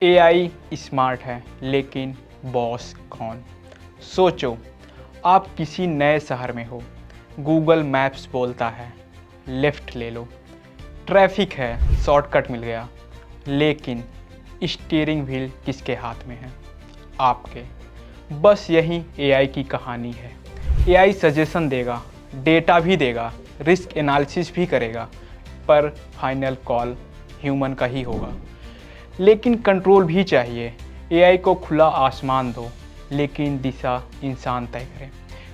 AI smart है लेकिन boss कौन? सोचो, आप किसी नए शहर में हो, गूगल मैप्स बोलता है लेफ्ट ले लो, ट्रैफिक है शॉर्टकट मिल गया, लेकिन स्टीयरिंग व्हील किसके हाथ में है? आपके। बस यही एआई की कहानी है। एआई सजेशन देगा, डेटा भी देगा, रिस्क एनालिसिस भी करेगा, पर फाइनल कॉल ह्यूमन का ही होगा। लेकिन कंट्रोल भी चाहिए। एआई को खुला आसमान दो, लेकिन दिशा इंसान तय करे।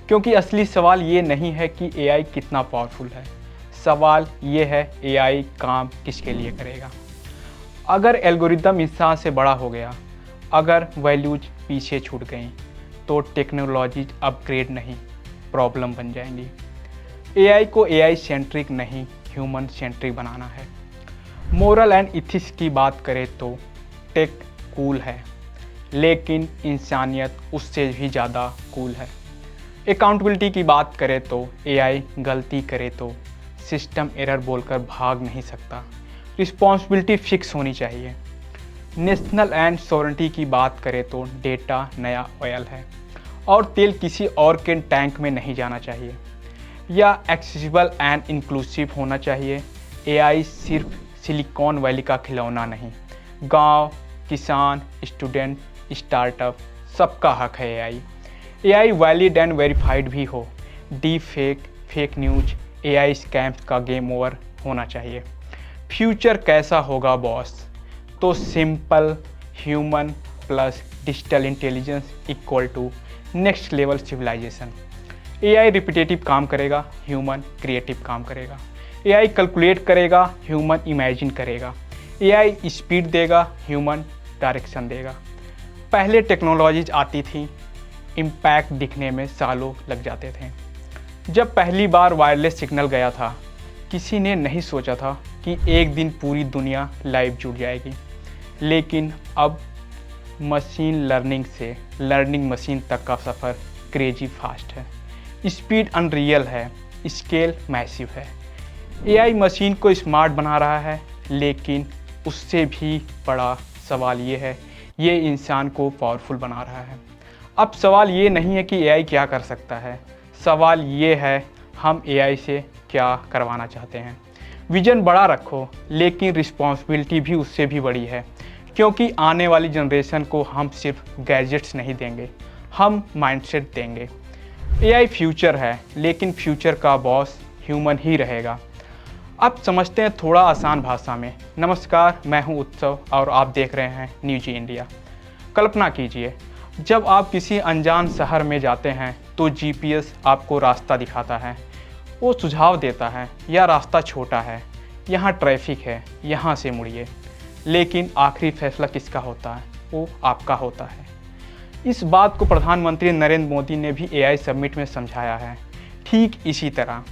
क्योंकि असली सवाल ये नहीं है कि एआई कितना पावरफुल है, सवाल ये है एआई काम किसके लिए करेगा। अगर एल्गोरिदम इंसान से बड़ा हो गया, अगर वैल्यूज पीछे छूट गई, तो टेक्नोलॉजीज अपग्रेड नहीं, प्रॉब्लम बन जाएंगी। एआई को एआई सेंट्रिक नहीं, ह्यूमन सेंट्रिक बनाना है। मोरल एंड इथिक्स की बात करें तो टेक कूल है, लेकिन इंसानियत उससे भी ज़्यादा कूल है। अकाउंटेबिलिटी की बात करें तो एआई गलती करे तो सिस्टम एरर बोलकर भाग नहीं सकता, रिस्पॉन्सिबिलिटी फिक्स होनी चाहिए। नेशनल एंड सॉवरेनिटी की बात करें तो डेटा नया ऑयल है और तेल किसी और के टैंक में नहीं जाना चाहिए। या एक्सेसिबल एंड इंक्लूसिव होना चाहिए। एआई सिर्फ सिलिकॉन वैली का खिलौना नहीं, गांव, किसान, स्टूडेंट, स्टार्टअप सबका हक है AI. AI valid and verified भी हो। Deepfake, fake news, AI scams का गेम ओवर होना चाहिए। फ्यूचर कैसा होगा बॉस? तो simple, human plus digital intelligence equal to next level civilization. AI repetitive काम करेगा, ह्यूमन क्रिएटिव काम करेगा। एआई कैलकुलेट करेगा, ह्यूमन इमेजिन करेगा। एआई स्पीड देगा, ह्यूमन डायरेक्शन देगा। पहले टेक्नोलॉजीज आती थी, इम्पैक्ट दिखने में सालों लग जाते थे। जब पहली बार वायरलेस सिग्नल गया था, किसी ने नहीं सोचा था कि एक दिन पूरी दुनिया लाइव जुड़ जाएगी। लेकिन अब मशीन लर्निंग से लर्निंग मशीन तक का सफ़र क्रेजी फास्ट है। स्पीड अनरियल है, स्केल मैसिव है। एआई मशीन को स्मार्ट बना रहा है, लेकिन उससे भी बड़ा सवाल ये है, ये इंसान को पावरफुल बना रहा है। अब सवाल ये नहीं है कि एआई क्या कर सकता है, सवाल ये है हम एआई से क्या करवाना चाहते हैं। विजन बड़ा रखो, लेकिन रिस्पॉन्सिबिलिटी भी उससे भी बड़ी है। क्योंकि आने वाली जनरेशन को हम सिर्फ गैजेट्स नहीं देंगे, हम माइंडसेट देंगे। एआई फ्यूचर है, लेकिन फ्यूचर का बॉस ह्यूमन ही रहेगा। अब समझते हैं थोड़ा आसान भाषा में। नमस्कार, मैं हूं उत्सव और आप देख रहे हैं न्यूज इंडिया। कल्पना कीजिए, जब आप किसी अनजान शहर में जाते हैं तो जीपीएस आपको रास्ता दिखाता है, वो सुझाव देता है या रास्ता छोटा है, यहाँ ट्रैफिक है, यहाँ से मुड़िए। लेकिन आखिरी फैसला किसका होता है? वो आपका होता है। इस बात को प्रधानमंत्री नरेंद्र मोदी ने भी एआई समिट में समझाया है। ठीक इसी तरह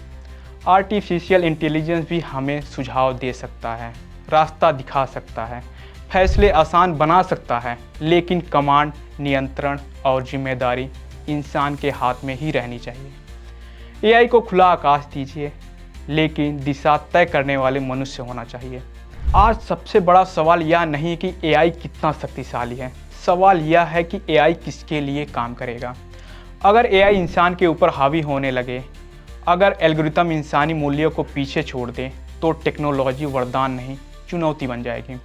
आर्टिफिशियल इंटेलिजेंस भी हमें सुझाव दे सकता है, रास्ता दिखा सकता है, फैसले आसान बना सकता है, लेकिन कमांड, नियंत्रण और जिम्मेदारी इंसान के हाथ में ही रहनी चाहिए। एआई को खुला आकाश दीजिए, लेकिन दिशा तय करने वाले मनुष्य होना चाहिए। आज सबसे बड़ा सवाल यह नहीं कि एआई कितना शक्तिशाली है, सवाल यह है कि एआई किसके लिए काम करेगा। अगर एआई इंसान के ऊपर हावी होने लगे, अगर एल्गोरिथम इंसानी मूल्यों को पीछे छोड़ दे, तो टेक्नोलॉजी वरदान नहीं, चुनौती बन जाएगी।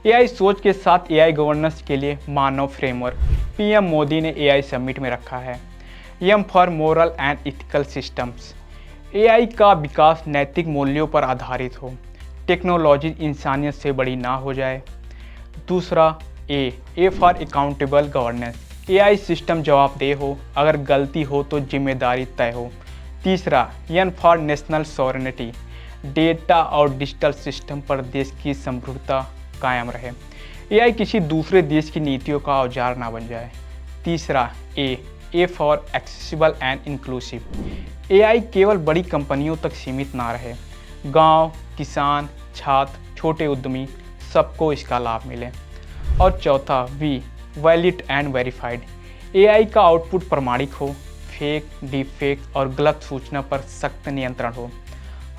एआई सोच के साथ एआई गवर्नेंस के लिए मानव फ्रेमवर्क पीएम मोदी ने एआई समिट में रखा है। M for moral and ethical systems. AI का विकास नैतिक मूल्यों पर आधारित हो, टेक्नोलॉजी इंसानियत से बड़ी ना हो जाए। दूसरा, A for accountable governance. AI system जवाबदेह हो, अगर गलती हो तो जिम्मेदारी तय हो। तीसरा, N for national sovereignty. Data और डिजिटल सिस्टम पर देश की समृद्धता कायम रहे। एआई किसी दूसरे देश की नीतियों का औजार ना बन जाए। तीसरा, A for accessible and inclusive. AI केवल बड़ी कंपनियों तक सीमित ना रहे, गांव, किसान, छात्र, छोटे उद्यमी सबको इसका लाभ मिले। और चौथा, V valid and verified. AI का आउटपुट प्रमाणिक हो, फेक, डीप फेक और गलत सूचना पर सख्त नियंत्रण हो।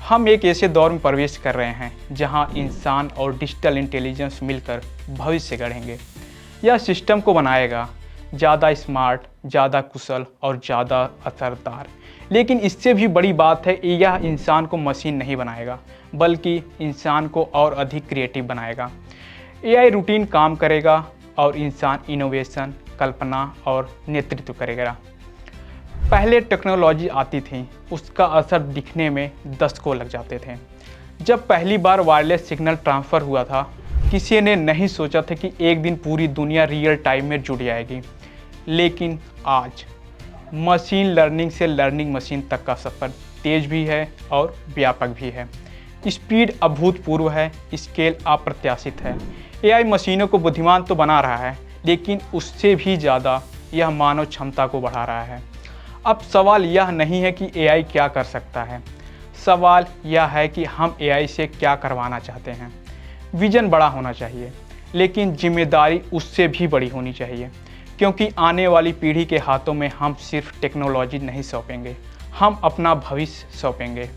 हम एक ऐसे दौर में प्रवेश कर रहे हैं जहां इंसान और डिजिटल इंटेलिजेंस मिलकर भविष्य गढ़ेंगे। यह सिस्टम को बनाएगा ज़्यादा स्मार्ट, ज़्यादा कुशल और ज़्यादा असरदार। लेकिन इससे भी बड़ी बात है, यह इंसान को मशीन नहीं बनाएगा, बल्कि इंसान को और अधिक क्रिएटिव बनाएगा। एआई रूटीन काम करेगा और इंसान इनोवेशन, कल्पना और नेतृत्व करेगा। पहले टेक्नोलॉजी आती थी, उसका असर दिखने में दशकों लग जाते थे। जब पहली बार वायरलेस सिग्नल ट्रांसफ़र हुआ था, किसी ने नहीं सोचा था कि एक दिन पूरी दुनिया रियल टाइम में जुड़ जाएगी। लेकिन आज मशीन लर्निंग से लर्निंग मशीन तक का सफ़र तेज भी है और व्यापक भी है। स्पीड अभूतपूर्व है, स्केल अप्रत्याशित है। एआई मशीनों को बुद्धिमान तो बना रहा है, लेकिन उससे भी ज़्यादा यह मानव क्षमता को बढ़ा रहा है। अब सवाल यह नहीं है कि एआई क्या कर सकता है, सवाल यह है कि हम एआई से क्या करवाना चाहते हैं। विजन बड़ा होना चाहिए, लेकिन जिम्मेदारी उससे भी बड़ी होनी चाहिए, क्योंकि आने वाली पीढ़ी के हाथों में हम सिर्फ टेक्नोलॉजी नहीं सौंपेंगे, हम अपना भविष्य सौंपेंगे।